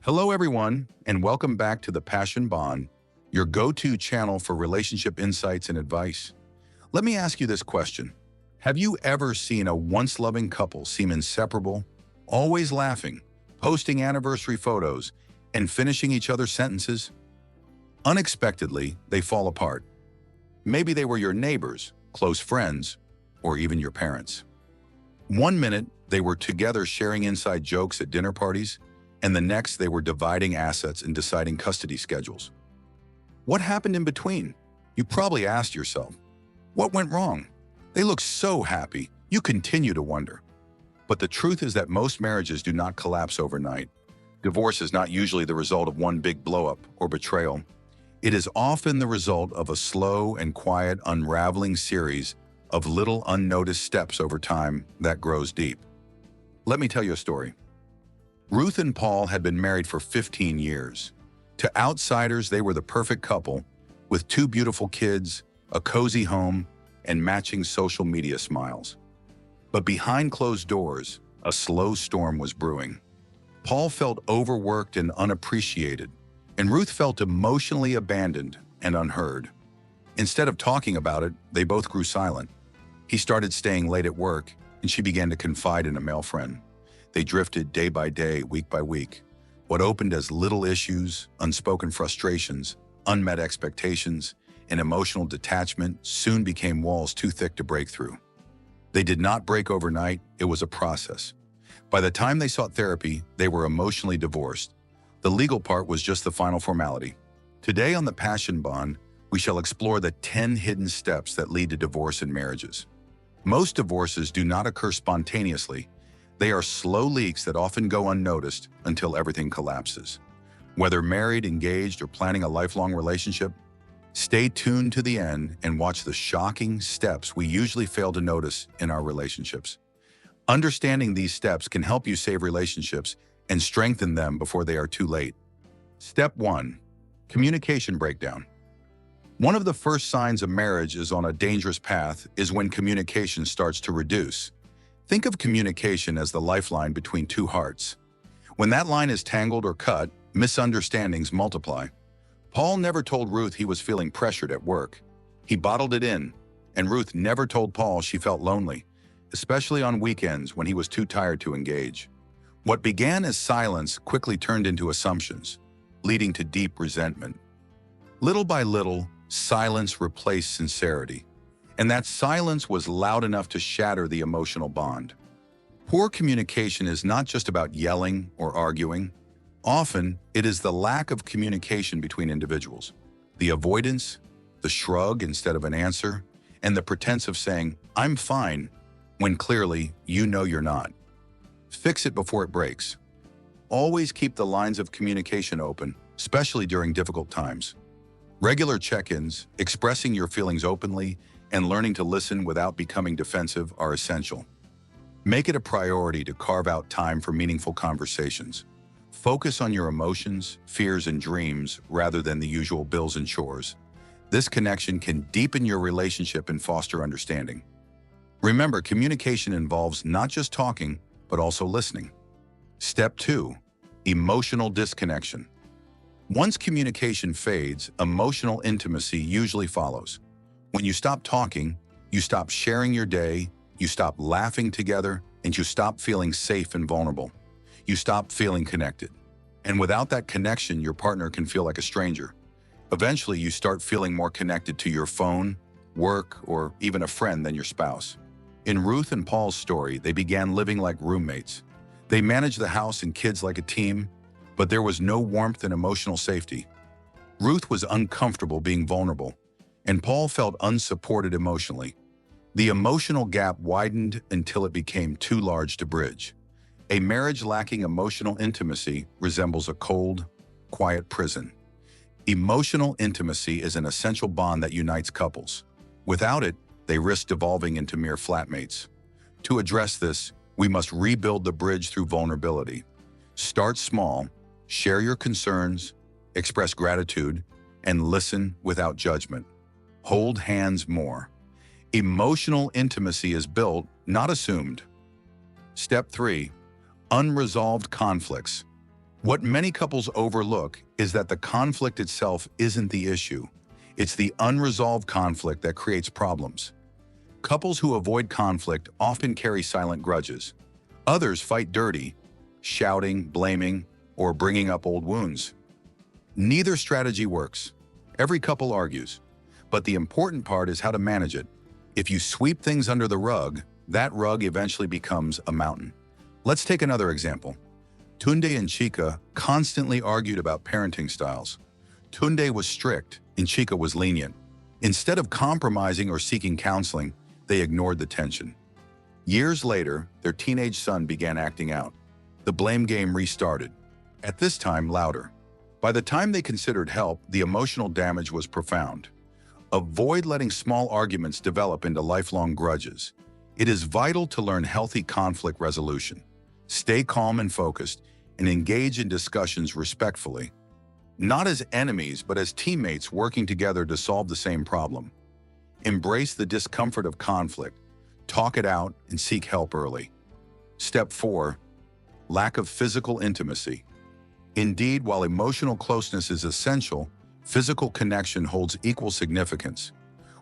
Hello, everyone, and welcome back to The Passion Bond, your go-to channel for relationship insights and advice. Let me ask you this question. Have you ever seen a once-loving couple seem inseparable, always laughing, posting anniversary photos, and finishing each other's sentences? Unexpectedly, they fall apart. Maybe they were your neighbors, close friends, or even your parents. One minute, they were together sharing inside jokes at dinner parties, and the next they were dividing assets and deciding custody schedules. What happened in between? You probably asked yourself. What went wrong? They look so happy, you continue to wonder. But the truth is that most marriages do not collapse overnight. Divorce is not usually the result of one big blow-up or betrayal. It is often the result of a slow and quiet unraveling series of little unnoticed steps over time that grows deep. Let me tell you a story. Ruth and Paul had been married for 15 years. To outsiders, they were the perfect couple, with two beautiful kids, a cozy home, and matching social media smiles. But behind closed doors, a slow storm was brewing. Paul felt overworked and unappreciated, and Ruth felt emotionally abandoned and unheard. Instead of talking about it, they both grew silent. He started staying late at work, and she began to confide in a male friend. They drifted day by day, week by week. What opened as little issues, unspoken frustrations, unmet expectations, and emotional detachment soon became walls too thick to break through. They did not break overnight, it was a process. By the time they sought therapy, they were emotionally divorced. The legal part was just the final formality. Today on The Passion Bond, we shall explore the 10 hidden steps that lead to divorce in marriages. Most divorces do not occur spontaneously. They are slow leaks that often go unnoticed until everything collapses. Whether married, engaged, or planning a lifelong relationship, stay tuned to the end and watch the shocking steps we usually fail to notice in our relationships. Understanding these steps can help you save relationships and strengthen them before they are too late. Step 1. Communication breakdown. One of the first signs a marriage is on a dangerous path is when communication starts to reduce. Think of communication as the lifeline between two hearts. When that line is tangled or cut, misunderstandings multiply. Paul never told Ruth he was feeling pressured at work. He bottled it in, and Ruth never told Paul she felt lonely, especially on weekends when he was too tired to engage. What began as silence quickly turned into assumptions, leading to deep resentment. Little by little, silence replaced sincerity. And that silence was loud enough to shatter the emotional bond. Poor communication is not just about yelling or arguing. Often, it is the lack of communication between individuals. The avoidance, the shrug instead of an answer, and the pretense of saying, "I'm fine," when clearly you know you're not. Fix it before it breaks. Always keep the lines of communication open, especially during difficult times. Regular check-ins, expressing your feelings openly, and learning to listen without becoming defensive are essential. Make it a priority to carve out time for meaningful conversations. Focus on your emotions, fears, and dreams rather than the usual bills and chores. This connection can deepen your relationship and foster understanding. Remember, communication involves not just talking, but also listening. Step 2. Emotional disconnection. Once communication fades, emotional intimacy usually follows. When you stop talking, you stop sharing your day, you stop laughing together, and you stop feeling safe and vulnerable. You stop feeling connected. And without that connection, your partner can feel like a stranger. Eventually, you start feeling more connected to your phone, work, or even a friend than your spouse. In Ruth and Paul's story, they began living like roommates. They managed the house and kids like a team, but there was no warmth and emotional safety. Ruth was uncomfortable being vulnerable, and Paul felt unsupported emotionally. The emotional gap widened until it became too large to bridge. A marriage lacking emotional intimacy resembles a cold, quiet prison. Emotional intimacy is an essential bond that unites couples. Without it, they risk devolving into mere flatmates. To address this, we must rebuild the bridge through vulnerability. Start small, share your concerns, express gratitude, and listen without judgment. Hold hands more. Emotional intimacy is built, not assumed. Step 3. Unresolved conflicts. What many couples overlook is that the conflict itself isn't the issue. It's the unresolved conflict that creates problems. Couples who avoid conflict often carry silent grudges. Others fight dirty, shouting, blaming, or bringing up old wounds. Neither strategy works. Every couple argues. But the important part is how to manage it. If you sweep things under the rug, that rug eventually becomes a mountain. Let's take another example. Tunde and Chika constantly argued about parenting styles. Tunde was strict and Chika was lenient. Instead of compromising or seeking counseling, they ignored the tension. Years later, their teenage son began acting out. The blame game restarted, at this time louder. By the time they considered help, the emotional damage was profound. Avoid letting small arguments develop into lifelong grudges. It is vital to learn healthy conflict resolution. Stay calm and focused, and engage in discussions respectfully. Not as enemies, but as teammates working together to solve the same problem. Embrace the discomfort of conflict, talk it out, and seek help early. Step 4. Lack of physical intimacy. Indeed, while emotional closeness is essential, physical connection holds equal significance.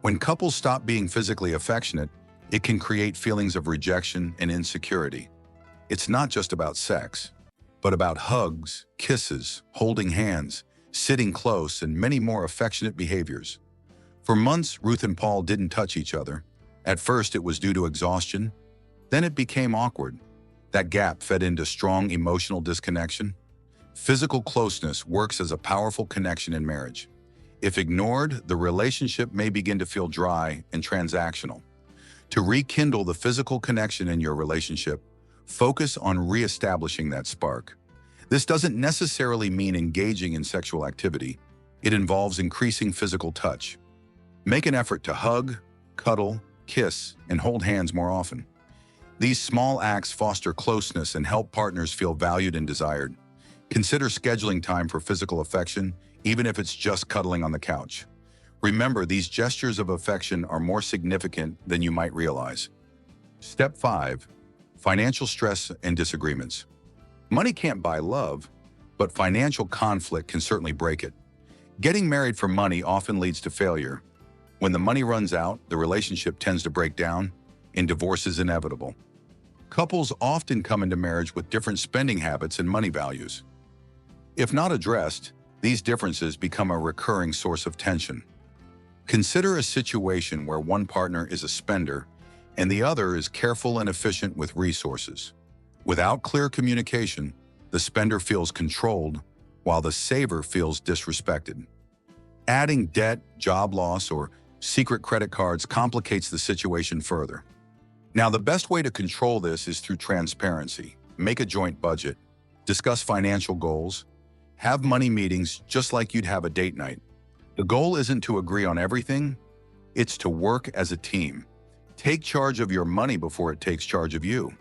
When couples stop being physically affectionate, it can create feelings of rejection and insecurity. It's not just about sex, but about hugs, kisses, holding hands, sitting close, and many more affectionate behaviors. For months, Ruth and Paul didn't touch each other. At first, it was due to exhaustion. Then it became awkward. That gap fed into strong emotional disconnection. Physical closeness works as a powerful connection in marriage. If ignored, the relationship may begin to feel dry and transactional. To rekindle the physical connection in your relationship, focus on reestablishing that spark. This doesn't necessarily mean engaging in sexual activity. It involves increasing physical touch. Make an effort to hug, cuddle, kiss, and hold hands more often. These small acts foster closeness and help partners feel valued and desired. Consider scheduling time for physical affection, even if it's just cuddling on the couch. Remember, these gestures of affection are more significant than you might realize. Step 5. Financial stress and disagreements. Money can't buy love, but financial conflict can certainly break it. Getting married for money often leads to failure. When the money runs out, the relationship tends to break down, and divorce is inevitable. Couples often come into marriage with different spending habits and money values. If not addressed, these differences become a recurring source of tension. Consider a situation where one partner is a spender and the other is careful and efficient with resources. Without clear communication, the spender feels controlled while the saver feels disrespected. Adding debt, job loss, or secret credit cards complicates the situation further. Now, the best way to control this is through transparency. Make a joint budget, discuss financial goals, have money meetings just like you'd have a date night. The goal isn't to agree on everything, it's to work as a team. Take charge of your money before it takes charge of you.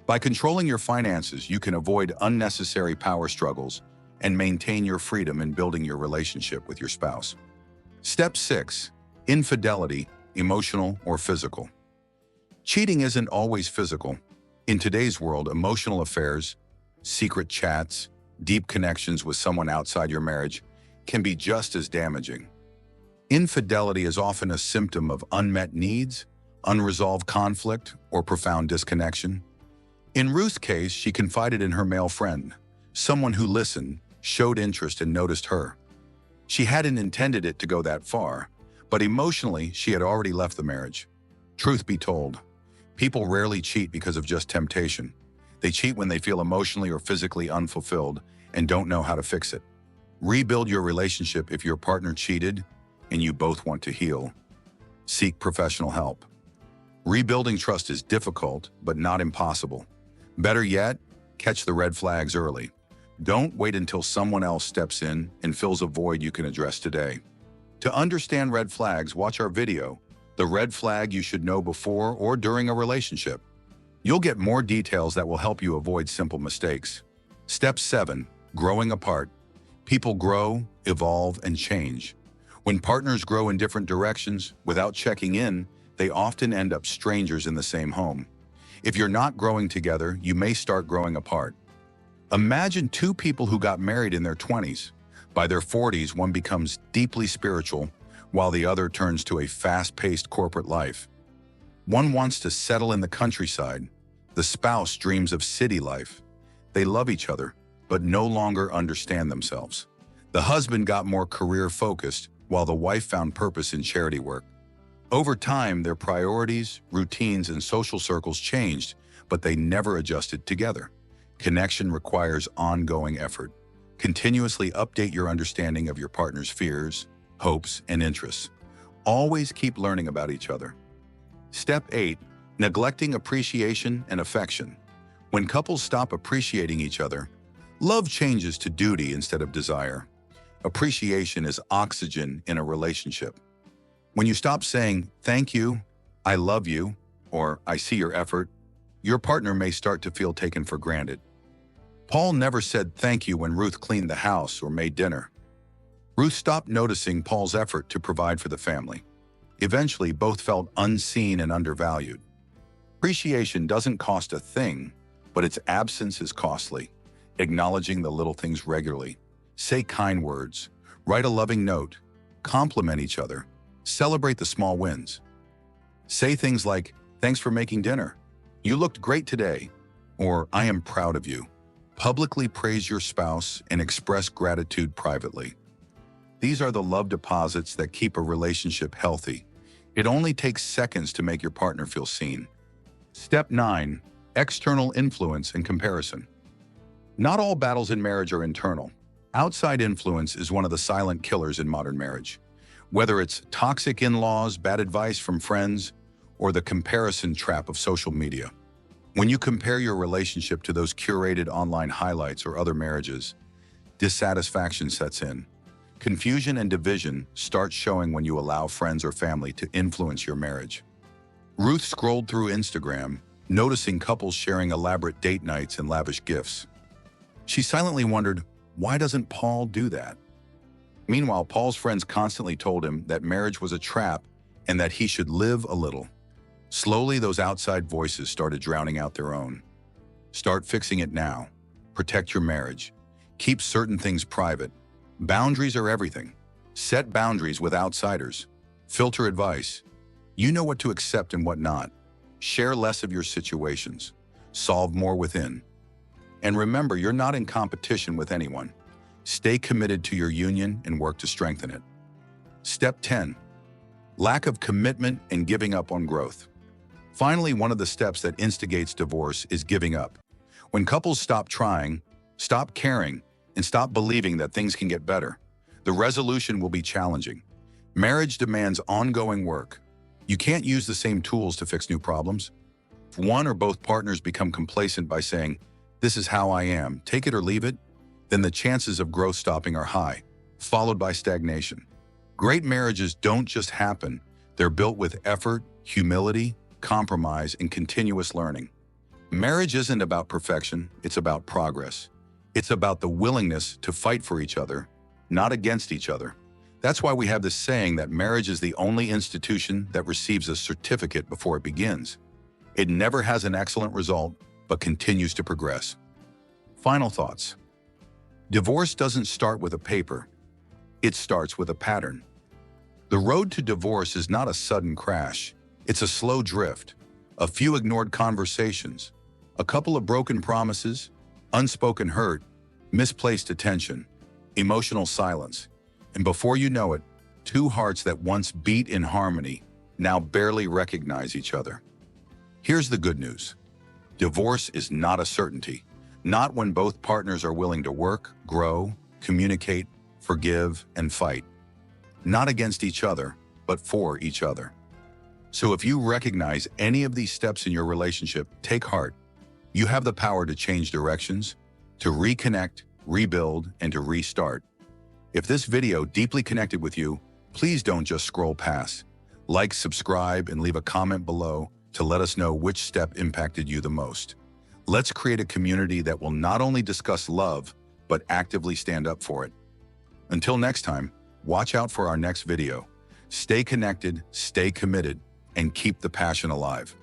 By controlling your finances, you can avoid unnecessary power struggles and maintain your freedom in building your relationship with your spouse. Step 6. Infidelity, emotional or physical. Cheating isn't always physical. In today's world, emotional affairs, secret chats, deep connections with someone outside your marriage can be just as damaging. Infidelity is often a symptom of unmet needs, unresolved conflict, or profound disconnection. In Ruth's case, she confided in her male friend, someone who listened, showed interest, and noticed her. She hadn't intended it to go that far, but emotionally, she had already left the marriage. Truth be told, people rarely cheat because of just temptation. They cheat when they feel emotionally or physically unfulfilled and don't know how to fix it. Rebuild your relationship if your partner cheated and you both want to heal. Seek professional help. Rebuilding trust is difficult, but not impossible. Better yet, catch the red flags early. Don't wait until someone else steps in and fills a void you can address today. To understand red flags, watch our video, The Red Flag You Should Know Before or During a Relationship. You'll get more details that will help you avoid simple mistakes. Step 7. Growing apart. People grow, evolve, and change. When partners grow in different directions without checking in, they often end up strangers in the same home. If you're not growing together, you may start growing apart. Imagine two people who got married in their 20s. By their 40s, one becomes deeply spiritual, while the other turns to a fast-paced corporate life. One wants to settle in the countryside. The spouse dreams of city life. They love each other, but no longer understand themselves. The husband got more career-focused, while the wife found purpose in charity work. Over time, their priorities, routines, and social circles changed, but they never adjusted together. Connection requires ongoing effort. Continuously update your understanding of your partner's fears, hopes, and interests. Always keep learning about each other. Step 8. Neglecting appreciation and affection. When couples stop appreciating each other, love changes to duty instead of desire. Appreciation is oxygen in a relationship. When you stop saying, "Thank you," "I love you," or "I see your effort," your partner may start to feel taken for granted. Paul never said thank you when Ruth cleaned the house or made dinner. Ruth stopped noticing Paul's effort to provide for the family. Eventually, both felt unseen and undervalued. Appreciation doesn't cost a thing, but its absence is costly. Acknowledging the little things regularly. Say kind words. Write a loving note. Compliment each other. Celebrate the small wins. Say things like, "Thanks for making dinner," "You looked great today," or "I am proud of you." Publicly praise your spouse and express gratitude privately. These are the love deposits that keep a relationship healthy. It only takes seconds to make your partner feel seen. Step 9. External influence and comparison. Not all battles in marriage are internal. Outside influence is one of the silent killers in modern marriage. Whether it's toxic in-laws, bad advice from friends, or the comparison trap of social media. When you compare your relationship to those curated online highlights or other marriages, dissatisfaction sets in. Confusion and division start showing when you allow friends or family to influence your marriage. Ruth scrolled through Instagram, noticing couples sharing elaborate date nights and lavish gifts. She silently wondered, why doesn't Paul do that? Meanwhile, Paul's friends constantly told him that marriage was a trap and that he should live a little. Slowly, those outside voices started drowning out their own. Start fixing it now. Protect your marriage. Keep certain things private. Boundaries are everything. Set boundaries with outsiders. Filter advice. You know what to accept and what not. Share less of your situations. Solve more within. And remember, you're not in competition with anyone. Stay committed to your union and work to strengthen it. Step 10. Lack of commitment and giving up on growth. Finally, one of the steps that instigates divorce is giving up. When couples stop trying, stop caring, and stop believing that things can get better, the resolution will be challenging. Marriage demands ongoing work. You can't use the same tools to fix new problems. If one or both partners become complacent by saying, "This is how I am, take it or leave it," then the chances of growth stopping are high, followed by stagnation. Great marriages don't just happen. They're built with effort, humility, compromise, and continuous learning. Marriage isn't about perfection, it's about progress. It's about the willingness to fight for each other, not against each other. That's why we have this saying that marriage is the only institution that receives a certificate before it begins. It never has an excellent result, but continues to progress. Final thoughts. Divorce doesn't start with a paper. It starts with a pattern. The road to divorce is not a sudden crash. It's a slow drift, a few ignored conversations, a couple of broken promises, unspoken hurt, misplaced attention, emotional silence, and before you know it, two hearts that once beat in harmony now barely recognize each other. Here's the good news. Divorce is not a certainty, not when both partners are willing to work, grow, communicate, forgive, and fight. Not against each other, but for each other. So if you recognize any of these steps in your relationship, take heart. You have the power to change directions, to reconnect, rebuild, and to restart. If this video deeply connected with you, please don't just scroll past. Like, subscribe, and leave a comment below to let us know which step impacted you the most. Let's create a community that will not only discuss love, but actively stand up for it. Until next time, watch out for our next video. Stay connected, stay committed, and keep the passion alive.